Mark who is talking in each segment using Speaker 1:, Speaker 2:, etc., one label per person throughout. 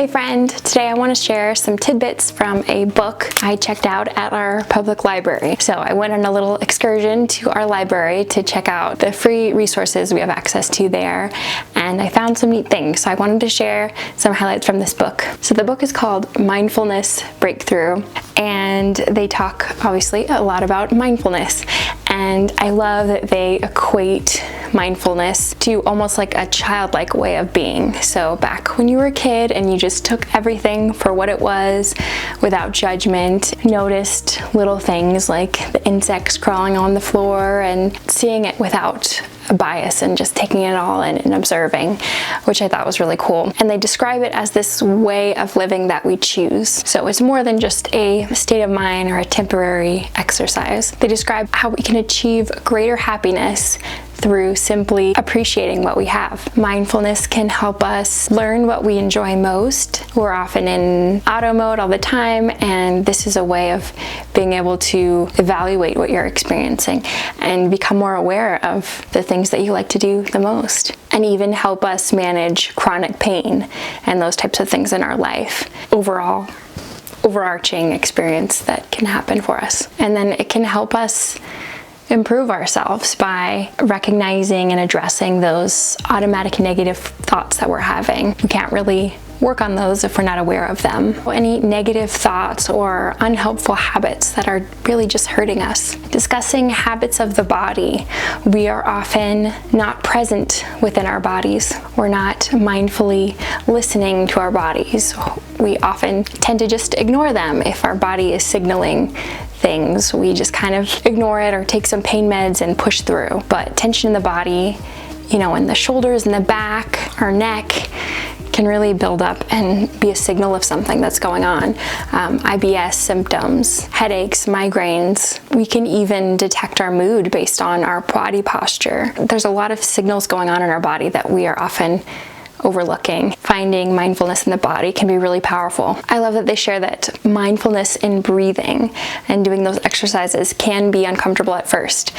Speaker 1: Hey friend, today I want to share some tidbits from a book I checked out at our public library. So I went on a little excursion to our library to check out the free resources we have access to there, and I found some neat things. So I wanted to share some highlights from this book. So the book is called Mindfulness Breakthrough, and they talk obviously a lot about mindfulness. And I love that they equate mindfulness to almost like a childlike way of being. So back when you were a kid and you just took everything for what it was without judgment, noticed little things like the insects crawling on the floor and seeing it without a bias and just taking it all in and observing, which I thought was really cool. And they describe it as this way of living that we choose. So it's more than just a state of mind or a temporary exercise. They describe how we can achieve greater happiness through simply appreciating what we have. Mindfulness can help us learn what we enjoy most. We're often in auto mode all the time, and this is a way of being able to evaluate what you're experiencing and become more aware of the things that you like to do the most, and even help us manage chronic pain and those types of things in our life. Overall, overarching experience that can happen for us. And then it can help us improve ourselves by recognizing and addressing those automatic negative thoughts that we're having. We can't really work on those if we're not aware of them. Any negative thoughts or unhelpful habits that are really just hurting us. Discussing habits of the body. We are often not present within our bodies. We're not mindfully listening to our bodies. We often tend to just ignore them if our body is signaling things. We just kind of ignore it or take some pain meds and push through. But tension in the body, in the shoulders and the back, our neck, can really build up and be a signal of something that's going on. IBS symptoms, headaches, migraines. We can even detect our mood based on our body posture. There's a lot of signals going on in our body that we are often overlooking. Finding mindfulness in the body can be really powerful. I love that they share that mindfulness in breathing and doing those exercises can be uncomfortable at first.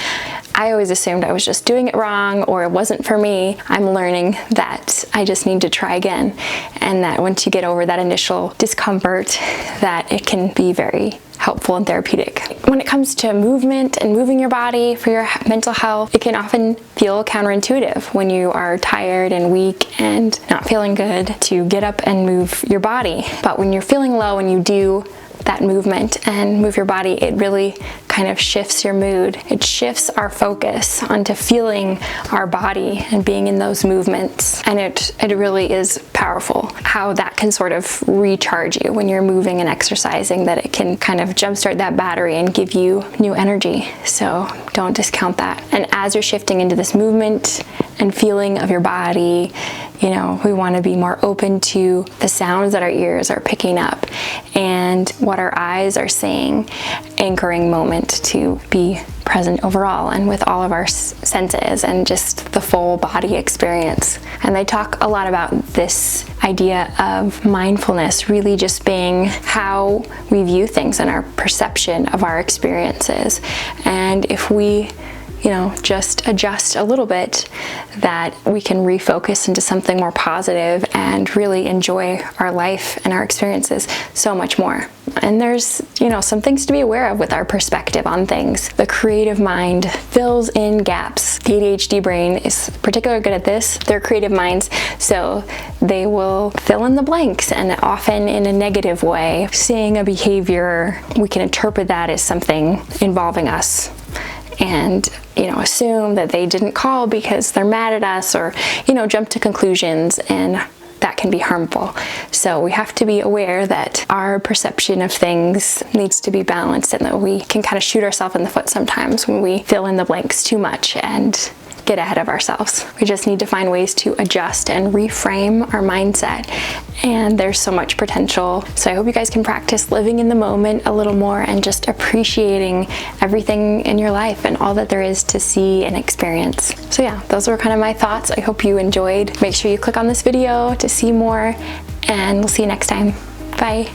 Speaker 1: I always assumed I was just doing it wrong or it wasn't for me. I'm learning that I just need to try again, and that once you get over that initial discomfort, that it can be very helpful and therapeutic. When it comes to movement and moving your body for your mental health, it can often feel counterintuitive when you are tired and weak and not feeling good to get up and move your body. But when you're feeling low and you do that movement and move your body, it really kind of shifts your mood. It shifts our focus onto feeling our body and being in those movements. And it really is powerful how that can sort of recharge you when you're moving and exercising, that it can kind of jumpstart that battery and give you new energy. So don't discount that. And as you're shifting into this movement and feeling of your body, we want to be more open to the sounds that our ears are picking up and what our eyes are seeing, anchoring moment to be present overall and with all of our senses and just the full body experience. And they talk a lot about this idea of mindfulness really just being how we view things and our perception of our experiences. And if we just adjust a little bit, that we can refocus into something more positive and really enjoy our life and our experiences so much more. And there's, some things to be aware of with our perspective on things. The creative mind fills in gaps. The ADHD brain is particularly good at this. They're creative minds, so they will fill in the blanks, and often in a negative way. Seeing a behavior, we can interpret that as something involving us, and assume that they didn't call because they're mad at us, or jump to conclusions, and that can be harmful. So we have to be aware that our perception of things needs to be balanced, and that we can kind of shoot ourselves in the foot sometimes when we fill in the blanks too much and get ahead of ourselves. We just need to find ways to adjust and reframe our mindset, and there's so much potential. So I hope you guys can practice living in the moment a little more and just appreciating everything in your life and all that there is to see and experience. So yeah, those were kind of my thoughts. I hope you enjoyed. Make sure you click on this video to see more, and we'll see you next time. Bye.